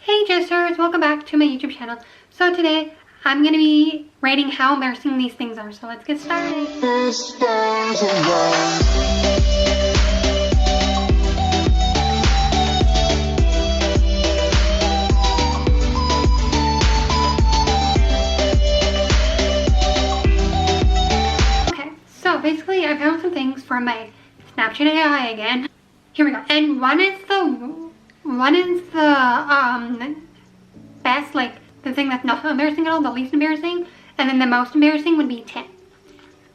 Hey Jesters, welcome back to my YouTube channel. So today I'm going to be rating how embarrassing these things are. So let's get started. Okay, so basically I found some things from my Snapchat AI again. Here we go. And one is the best, like the thing that's not embarrassing at all, the least embarrassing, and then the most embarrassing would be 10.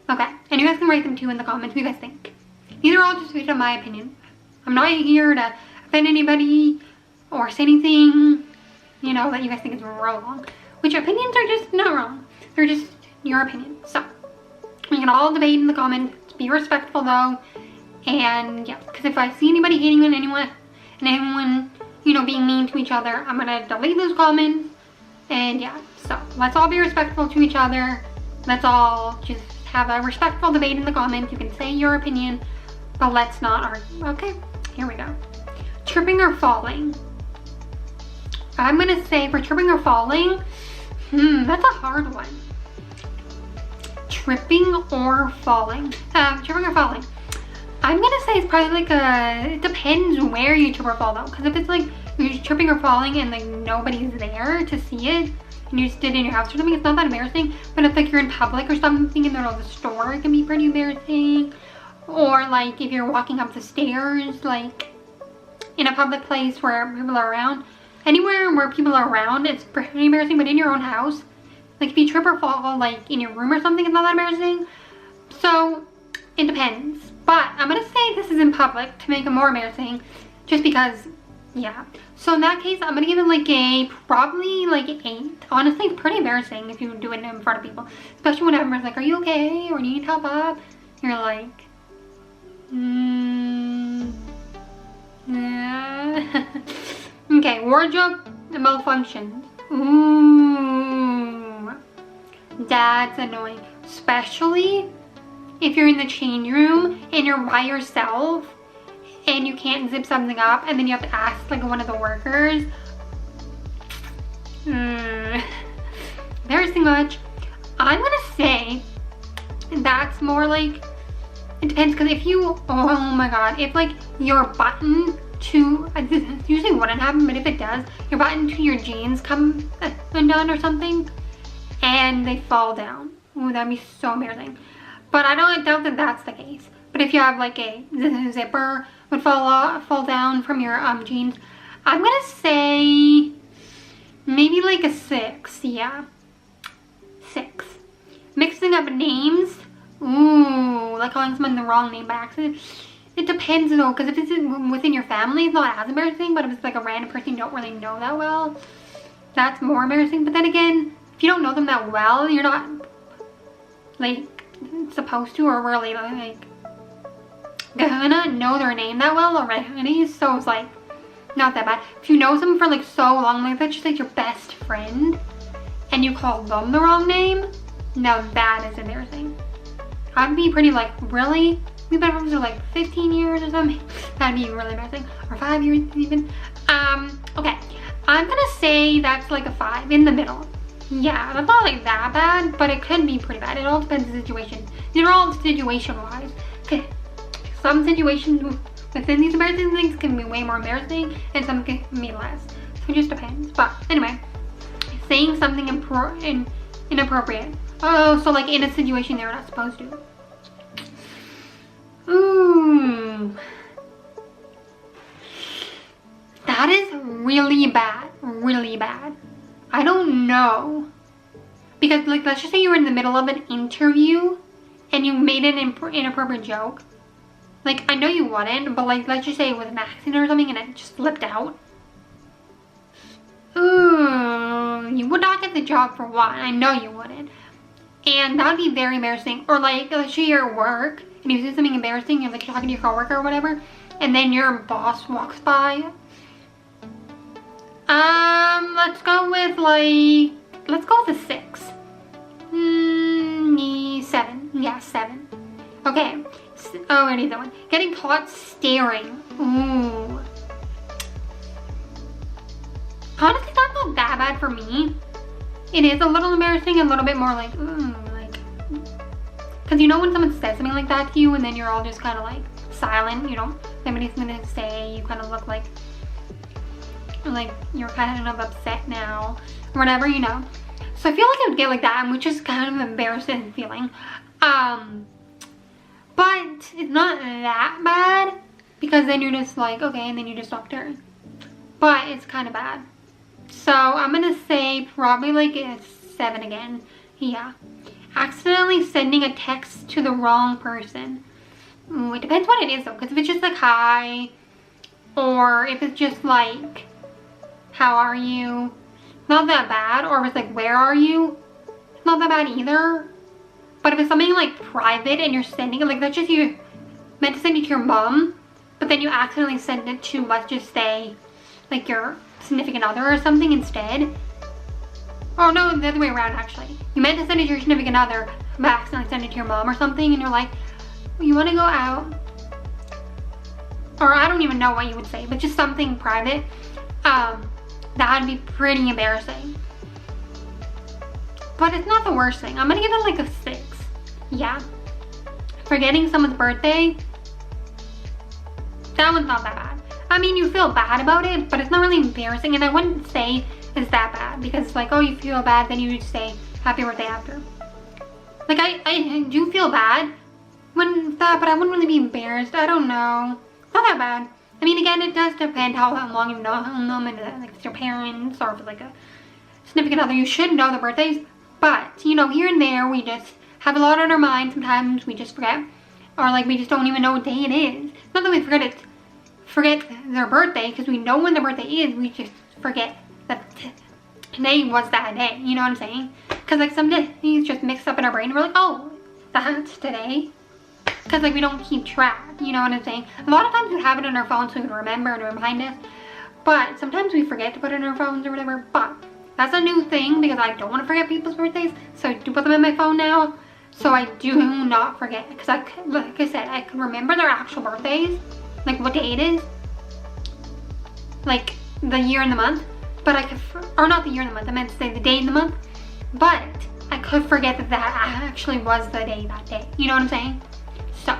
Okay, and you guys can rate them too in the comments. What do you guys think? These are all just based on my opinion. I'm not here to offend anybody or say anything, you know, that you guys think is wrong. Which opinions are just not wrong. They're just your opinion. So we can all debate in the comments. Be respectful though. And yeah, because if I see anybody hating on anyone and anyone, you know, being mean to each other, I'm gonna delete those comments. And yeah, so let's all be respectful to each other. Let's all just have a respectful debate in the comments. You can say your opinion, but let's not argue. Okay, here we go. Tripping or falling. I'm gonna say for tripping or falling, that's a hard one. Tripping or falling. Tripping or falling. I'm gonna say it's probably like it depends where you trip or fall though. Because if it's like you're just tripping or falling and like nobody's there to see it and you just did it in your house or something, it's not that embarrassing. But if like you're in public or something in the middle of the store, it can be pretty embarrassing. Or like if you're walking up the stairs, like in a public place where people are around. Anywhere where people are around, it's pretty embarrassing. But in your own house, like if you trip or fall like in your room or something, it's not that embarrassing. So it depends. But I'm gonna say this is in public to make it more embarrassing, just because, yeah. So in that case, I'm gonna give it like probably like an 8. Honestly, it's pretty embarrassing if you do it in front of people. Especially when everyone's like, are you okay? Or do you need help up? You're like, yeah. Okay, wardrobe malfunction. Ooh, that's annoying. Especially if you're in the change room and you're by yourself and you can't zip something up and then you have to ask like one of the workers. Embarrassing much. I'm gonna say that's more like, it depends, because if you, oh my god, if like your button to, this usually wouldn't happen, but if it does, your button to your jeans come undone or something and they fall down. Ooh, that'd be so embarrassing. But I don't doubt that that's the case. But if you have like a zipper would fall down from your jeans, I'm gonna say maybe like a 6. Yeah, 6. Mixing up names. Ooh, like calling someone the wrong name by accident. It depends though, because if it's within your family, it's not as embarrassing. But if it's like a random person you don't really know that well, that's more embarrassing. But then again, if you don't know them that well, you're not like supposed to or really like gonna know their name that well already, so it's like not that bad. If you know someone for like so long, like that's just like your best friend and you call them the wrong name, now that is embarrassing. I'd be pretty like, really? We've been friends for like 15 years or something. That'd be really embarrassing. Or 5 years even. Okay, I'm gonna say that's like a 5, in the middle. Yeah, that's not like that bad, but it could be pretty bad. It all depends on the situation. These are all situation-wise. Okay. Some situations within these embarrassing things can be way more embarrassing, and some can be less. So it just depends. But anyway, saying something inappropriate. Oh, so like in a situation they were not supposed to. Ooh. That is really bad. Really bad. I don't know, because like let's just say you were in the middle of an interview and you made an inappropriate joke. Like I know you wouldn't, but like let's just say it was an accident or something and it just slipped out. Ooh, you would not get the job for one. I know you wouldn't, and that would be very embarrassing. Or like let's say you're at work and you do something embarrassing, you're like talking to your coworker or whatever, and then your boss walks by. Let's go with like, let's go with a 6. 7. Yeah, 7. Okay. Oh, I need that one. Getting caught staring. Ooh. Honestly, that's not that bad for me. It is a little embarrassing, a little bit more like, because you know when someone says something like that to you and then you're all just kind of like silent, you don't, somebody's gonna say, you kind of look like you're kind of upset now, or whatever, you know. So I feel like I would get like that, which is kind of an embarrassing feeling. But it's not that bad, because then you're just like, okay, and then you just stop caring. But it's kind of bad. So I'm gonna say probably like a 7 again. Yeah. Accidentally sending a text to the wrong person. Ooh, it depends what it is though, because if it's just like hi, or if it's just like how are you, not that bad. Or if it's like where are you, it's not that bad either. But if it's something like private and you're sending it, like that's just you meant to send it to your mom, but then you accidentally send it to, let's just say, like your significant other or something instead. Oh no, the other way around actually. You meant to send it to your significant other, but accidentally send it to your mom or something, and you're like, you want to go out? Or I don't even know what you would say, but just something private. That would be pretty embarrassing. But it's not the worst thing. I'm gonna give it like a 6. Yeah. Forgetting someone's birthday, that one's not that bad. I mean, you feel bad about it, but it's not really embarrassing, and I wouldn't say it's that bad, because it's like, oh, you feel bad, then you just say happy birthday after. Like, I do feel bad when that, but I wouldn't really be embarrassed. I don't know. It's not that bad. I mean, again, it does depend how long you've known them, and like if it's your parents or if it's like a significant other. You should know the birthdays, but you know, here and there, we just have a lot on our mind. Sometimes we just forget, or like we just don't even know what day it is. Not that we forget their birthday, because we know when their birthday is. We just forget that today was that day. You know what I'm saying? Because like some days just mixed up in our brain. We're like, oh, that's today. Because like we don't keep track. You know what I'm saying? A lot of times we have it on our phones so we can remember and remind us. But sometimes we forget to put it in our phones or whatever. But that's a new thing, because I don't want to forget people's birthdays. So I do put them in my phone now, so I do not forget. Because like I said, I can remember their actual birthdays, like what day it is, like the year and the month. But I could, or not the year and the month, I meant to say the day and the month. But I could forget that that actually was the day that day. You know what I'm saying? So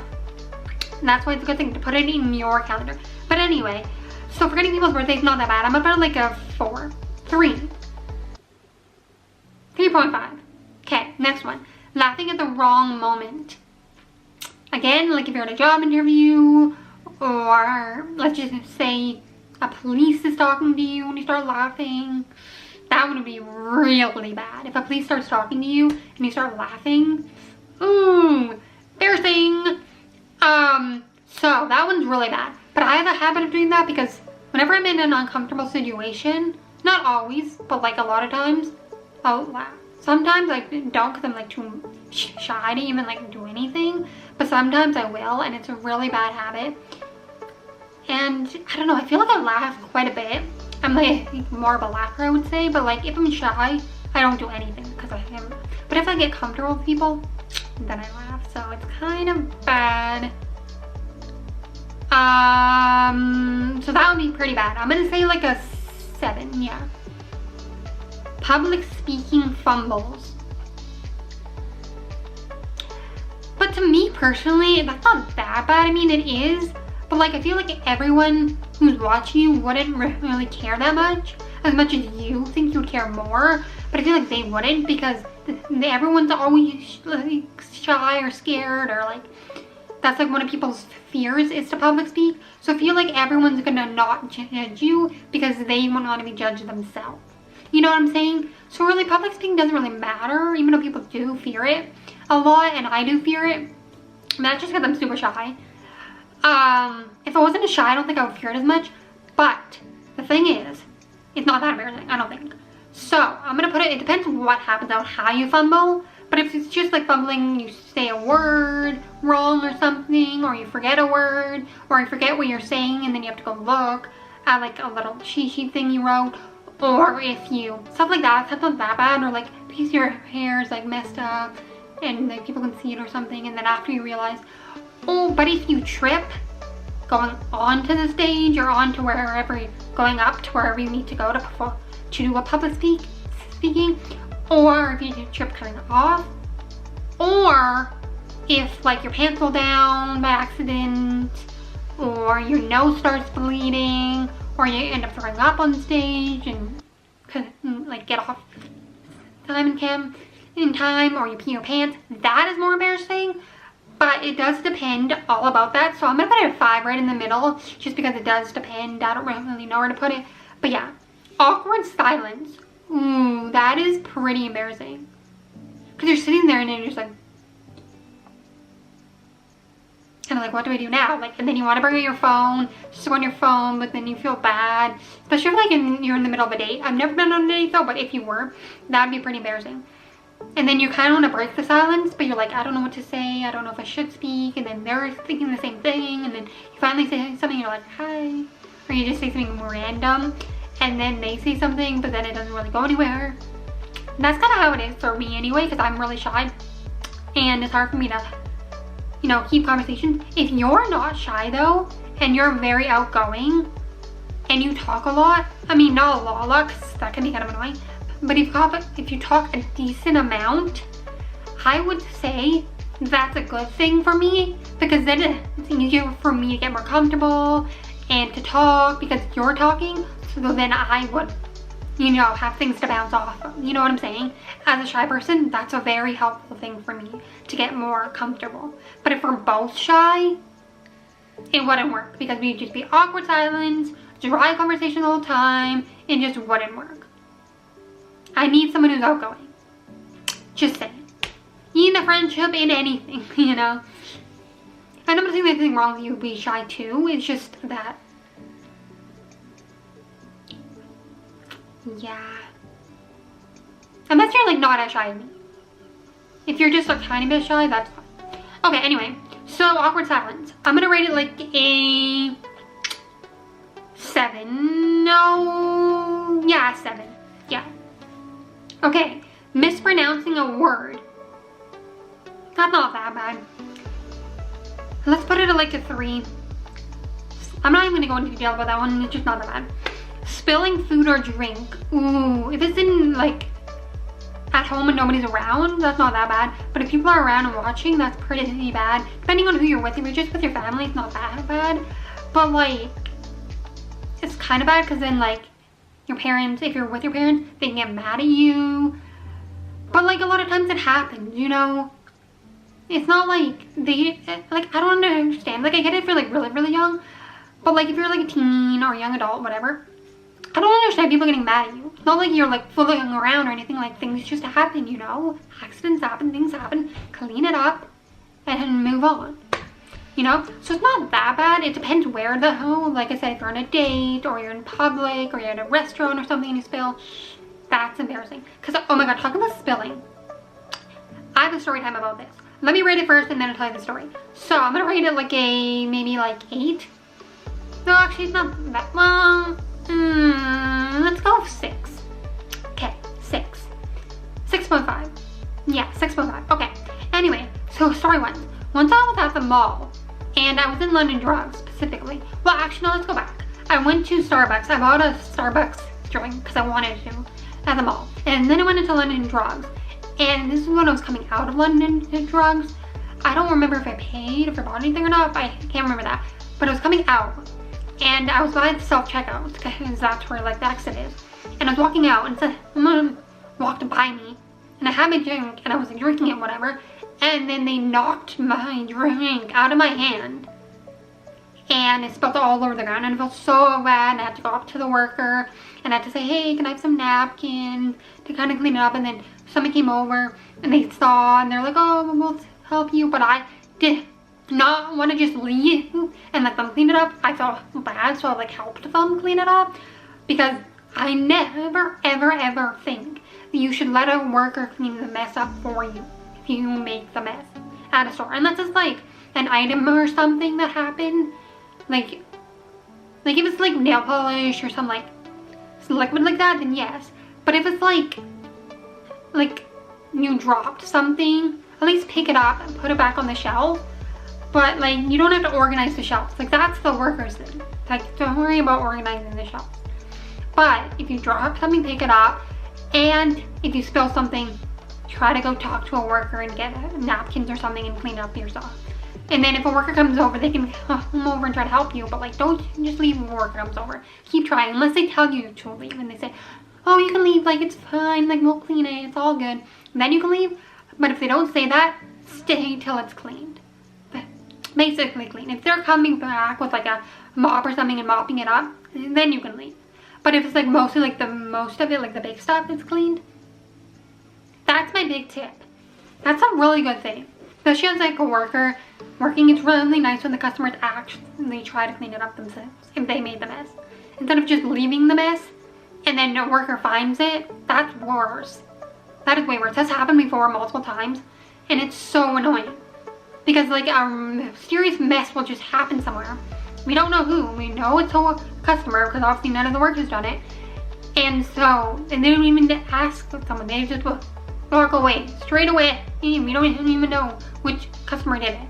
that's why it's a good thing to put it in your calendar. But anyway, so forgetting people's birthdays is not that bad. I'm about like a 4, 3. 3.5. Okay, next one. Laughing at the wrong moment. Again, like if you're at a job interview, or let's just say a police is talking to you and you start laughing. That would be really bad. If a police starts talking to you and you start laughing, ooh, embarrassing. So that one's really bad. But I have a habit of doing that, because whenever I'm in an uncomfortable situation, not always, but like a lot of times, I'll laugh. Sometimes I don't, because I'm like too shy to even like do anything, but sometimes I will, and it's a really bad habit. And I don't know, I feel like I laugh quite a bit. I'm like more of a laugher, I would say, but like if I'm shy, I don't do anything because I am. But if I get comfortable with people, then I laugh. So it's kind of bad. So that would be pretty bad. I'm gonna say like a 7, yeah. Public speaking fumbles. But to me personally, that's not that bad. I mean, it is, but like I feel like everyone who's watching you wouldn't really care that much as you think you would care more. But I feel like they wouldn't, because everyone's always like shy or scared, or like that's like one of people's fears is to public speak. So I feel like everyone's gonna not judge you because they won't want to be judged themselves. You know what I'm saying? So really, public speaking doesn't really matter, even though people do fear it a lot, and I do fear it. And that's just because I'm super shy. If I wasn't as shy, I don't think I would fear it as much. But the thing is, it's not that embarrassing, I don't think. So I'm gonna put it, it depends on what happens on how you fumble. But if it's just like fumbling, you say a word wrong or something, or you forget a word, or you forget what you're saying and then you have to go look at like a little cheat sheet thing you wrote, or if you, stuff like that, that's not that bad, or like because your hair is like messed up and like people can see it or something, and then after you realize, oh, but if you trip going onto the stage or onto wherever, going up to wherever you need to go to perform, to do a public speaking, or if you trip coming off, or if like your pants fall down by accident, or your nose starts bleeding, or you end up throwing up on stage and like get off in time, or you pee your pants. That is more embarrassing, but it does depend all about that. So I'm gonna put it at 5 right in the middle, just because it does depend. I don't really know where to put it, but yeah, awkward silence. Ooh, that is pretty embarrassing, because you're sitting there and then you're just like, kind of like, what do I do now? Like, and then you want to bring out your phone, just go on your phone, but then you feel bad, especially if like you're in the middle of a date. I've never been on a date though, but if you were, that'd be pretty embarrassing. And then you kind of want to break the silence, but you're like, I don't know what to say, I don't know if I should speak, and then they're thinking the same thing, and then you finally say something, you're like, hi, or you just say something random, and then they say something, but then it doesn't really go anywhere. And that's kind of how it is for me anyway, because I'm really shy, and it's hard for me to, you know, keep conversations. If you're not shy though, and you're very outgoing, and you talk a lot, I mean, not a lot, because that can be kind of annoying, but if you talk a decent amount, I would say that's a good thing for me, because then it's easier for me to get more comfortable and to talk, because you're talking, so then I would, you know, have things to bounce off of. You know what I'm saying? As a shy person, that's a very helpful thing for me to get more comfortable. But if we're both shy, it wouldn't work, because we'd just be awkward silence, dry conversation the whole time. It just wouldn't work. I need someone who's outgoing. Just saying. In a friendship, in anything, you know. I don't think there's anything wrong with you being shy too. It's just that, yeah. Unless you're like not as shy as me. If you're just a tiny bit shy, that's fine. Okay, anyway. So, awkward silence. I'm gonna rate it like a 7. No. Yeah, 7. Yeah. Okay. Mispronouncing a word. That's not that bad. Let's put it at like a 3. I'm not even gonna go into detail about that one. It's just not that bad. Spilling food or drink. Ooh, if it's in like at home and nobody's around, that's not that bad. But if people are around and watching, that's pretty bad. Depending on who you're with. If you're just with your family, it's not that bad. But like, it's kind of bad, because then like your parents, if you're with your parents, they can get mad at you. But like a lot of times it happens, you know. It's not like they, like, I don't understand. Like, I get it if you're like really, really young. But like if you're like a teen or a young adult, whatever, I don't understand people getting mad at you. It's not like you're like fooling around or anything. Like, things just happen, you know. Accidents happen, things happen. Clean it up and move on, you know. So it's not that bad. It depends where though. Like I said, if you're on a date or you're in public or you're at a restaurant or something and you spill, that's embarrassing. Because, oh my god, talking about spilling, I have a story time about this. Let me rate it first and then I'll tell you the story. So I'm gonna rate it like a, maybe like 8. No, actually it's not that long. Let's go 6. Okay, 6. 6.5. Yeah, 6.5. Okay. Anyway, so story 1. Once I was at the mall, and I was in London Drugs specifically. Well, actually, no, let's go back. I went to Starbucks. I bought a Starbucks drink because I wanted to at the mall. And then I went into London Drugs. And this is when I was coming out of London Drugs. I don't remember if I paid, if I bought anything or not. I can't remember that. But I was coming out. And I was by the self-checkout, because that's where like the exit is. And I was walking out, and someone walked by me, and I had my drink, and I was like, drinking it, whatever. And then they knocked my drink out of my hand, and it spilled all over the ground, and I felt so bad. And I had to go up to the worker, and I had to say, hey, can I have some napkins to kind of clean it up? And then someone came over, and they saw, and they're like, oh, we'll help you. But I did not want to just leave and let them clean it up. I felt bad, so I like helped them clean it up, because I never ever think that you should let a worker clean the mess up for you if you make the mess at a store, unless it's like an item or something that happened, like if it's like nail polish or some like liquid like that, then yes. But if it's like you dropped something, at least pick it up and put it back on the shelf. But like, you don't have to organize the shelves. Like, that's the workers thing. Like, don't worry about organizing the shelves. But if you drop something, pick it up. And if you spill something, try to go talk to a worker and get napkins or something and clean up yourself. And then if a worker comes over, they can come over and try to help you. But like, don't just leave when a worker comes over. Keep trying, unless they tell you to leave and they say, oh, you can leave, like, it's fine, like, we'll clean it, it's all good. And then you can leave. But if they don't say that, stay till it's cleaned. But basically clean. If they're coming back with like a mop or something and mopping it up, then you can leave. But if it's like mostly like most of it, like the big stuff is cleaned, that's my big tip. That's a really good thing. Especially as like a worker working, it's really nice when the customers actually try to clean it up themselves if they made the mess. Instead of just leaving the mess and then a worker finds it, that's worse. That is way worse. That's happened before multiple times and it's so annoying. Because like a mysterious mess will just happen somewhere. We don't know who. We know it's a customer because obviously none of the workers done it. And so, and they don't even ask someone. They just walk away, straight away. And we don't even know which customer did it.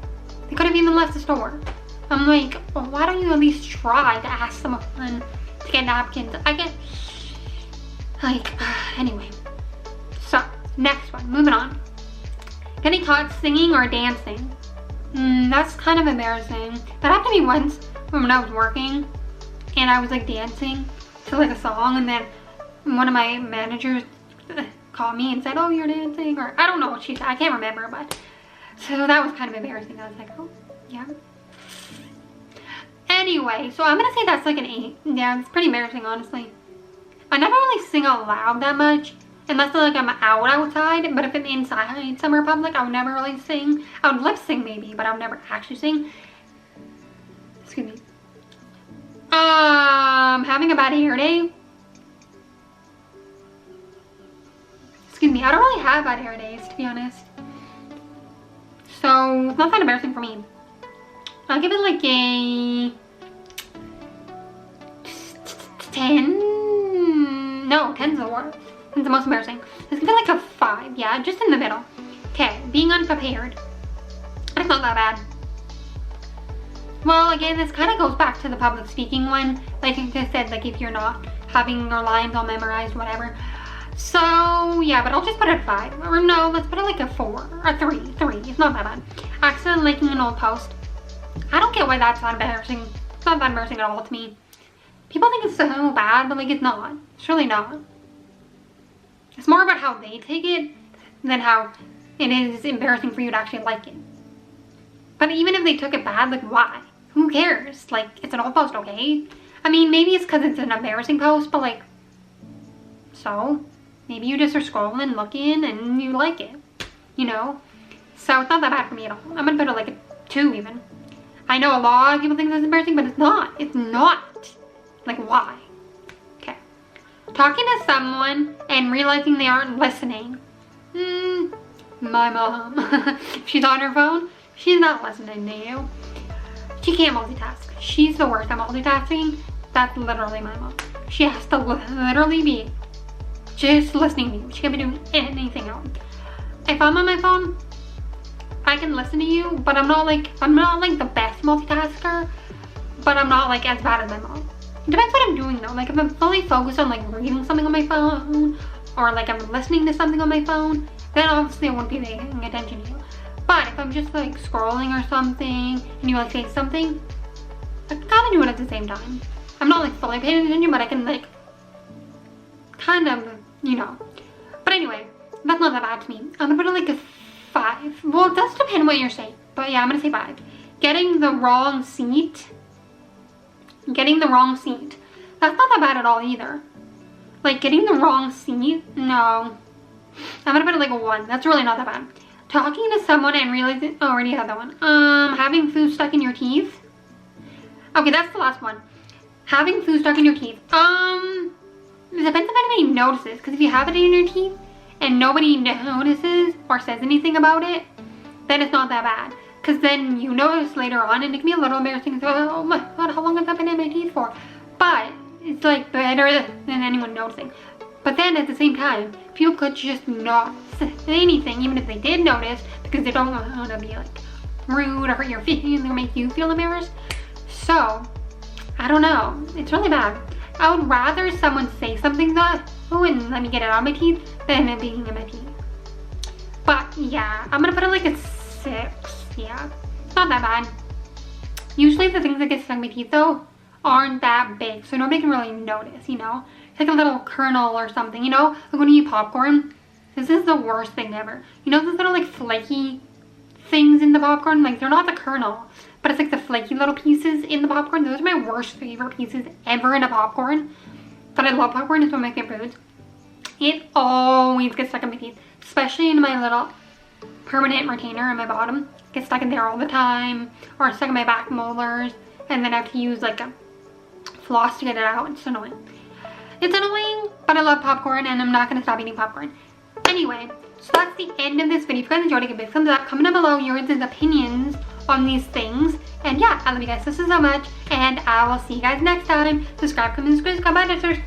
They could have even left the store. I'm like, well, why don't you at least try to ask someone to get napkins? I get, like, anyway. So, next one, moving on. Getting caught singing or dancing. That's kind of embarrassing. That happened to me once when I was working and I was like dancing to like a song, and then one of my managers called me and said, oh, you're dancing, or I don't know what she said, I can't remember, but so that was kind of embarrassing. I was like, oh yeah. Anyway, so I'm gonna say that's like an 8. Yeah, it's pretty embarrassing, honestly. I never really sing out loud that much unless like I'm outside, but if I'm inside somewhere public, I would never really sing. I would lip sync maybe, but I would never actually sing. Excuse me. Having a bad hair day. Excuse me, I don't really have bad hair days, to be honest. So, it's not that embarrassing for me. I'll give it like a 10. No, 10's the worst. 10's the most embarrassing. Let's give it like a 5. Yeah, just in the middle. Okay, being unprepared. That's not that bad. Well, again, this kind of goes back to the public speaking one. Like I just said, like if you're not having your lines all memorized, whatever. So, yeah, but I'll just put it at 5. Or no, let's put it like a 4. Or 3. 3. It's not that bad. Accidentally liking an old post. I don't get why that's not embarrassing. It's not that embarrassing at all to me. People think it's so bad, but like it's not. It's really not. It's more about how they take it than how it is embarrassing for you to actually like it. But even if they took it bad, like why? Who cares? Like, it's an old post, okay? I mean, maybe it's because it's an embarrassing post, but like, so? Maybe you just are scrolling, looking, and you like it, you know? So it's not that bad for me at all. I'm gonna put it like a 2 even. I know a lot of people think that's embarrassing, but it's not. It's not. Like, why? Okay. Talking to someone and realizing they aren't listening. My mom. If she's on her phone, she's not listening to you. She can't multitask. She's the worst at multitasking. That's literally my mom. She has to literally be just listening to you. She can't be doing anything else. If I'm on my phone, I can listen to you, but I'm not like the best multitasker, but I'm not like as bad as my mom. It depends what I'm doing though. Like if I'm fully focused on like reading something on my phone, or like I'm listening to something on my phone, then obviously I won't be paying attention to you. But if I'm just like scrolling or something and you like say something, I can kind of do it at the same time. I'm not like fully paying attention, but I can like kind of, you know. But anyway, that's not that bad to me. I'm gonna put it like a 5. Well, it does depend what you're saying, but yeah, I'm gonna say 5. Getting the wrong seat. Getting the wrong seat. That's not that bad at all either. Like getting the wrong seat, no. I'm gonna put it like a 1. That's really not that bad. Talking to someone and realizing, oh, I already had that one. Having food stuck in your teeth. Okay, that's the last one. Having food stuck in your teeth. It depends if anybody notices, because if you have it in your teeth and nobody notices or says anything about it, then it's not that bad. Because then you notice later on and it can be a little embarrassing. So, oh my god, how long has that been in my teeth for? But it's like better than anyone noticing. But then at the same time, people could just not say anything, even if they did notice, because they don't want to be like rude or hurt your feelings or make you feel embarrassed. So, I don't know. It's really bad. I would rather someone say something that, oh, and let me get it out of my teeth than it being in my teeth. But yeah, I'm gonna put it like a 6. Yeah, it's not that bad. Usually the things that get stuck in my teeth though aren't that big, so nobody can really notice, you know? It's like a little kernel or something, you know? Like when you eat popcorn, this is the worst thing ever. You know those little like flaky things in the popcorn? Like they're not the kernel, but it's like the flaky little pieces in the popcorn. Those are my worst favorite pieces ever in a popcorn. But I love popcorn, it's one of my favorite foods. It always gets stuck in my teeth, especially in my little permanent retainer in my bottom. It gets stuck in there all the time, or stuck in my back molars, and then I have to use like a floss to get it out. It's annoying. It's annoying, but I love popcorn and I'm not gonna stop eating popcorn. Anyway, so that's the end of this video. If you guys enjoyed it, give it a big thumbs up. Comment down below your opinions on these things. And yeah, I love you guys so much, and I will see you guys next time. Subscribe, comment, subscribe, bye, sisters.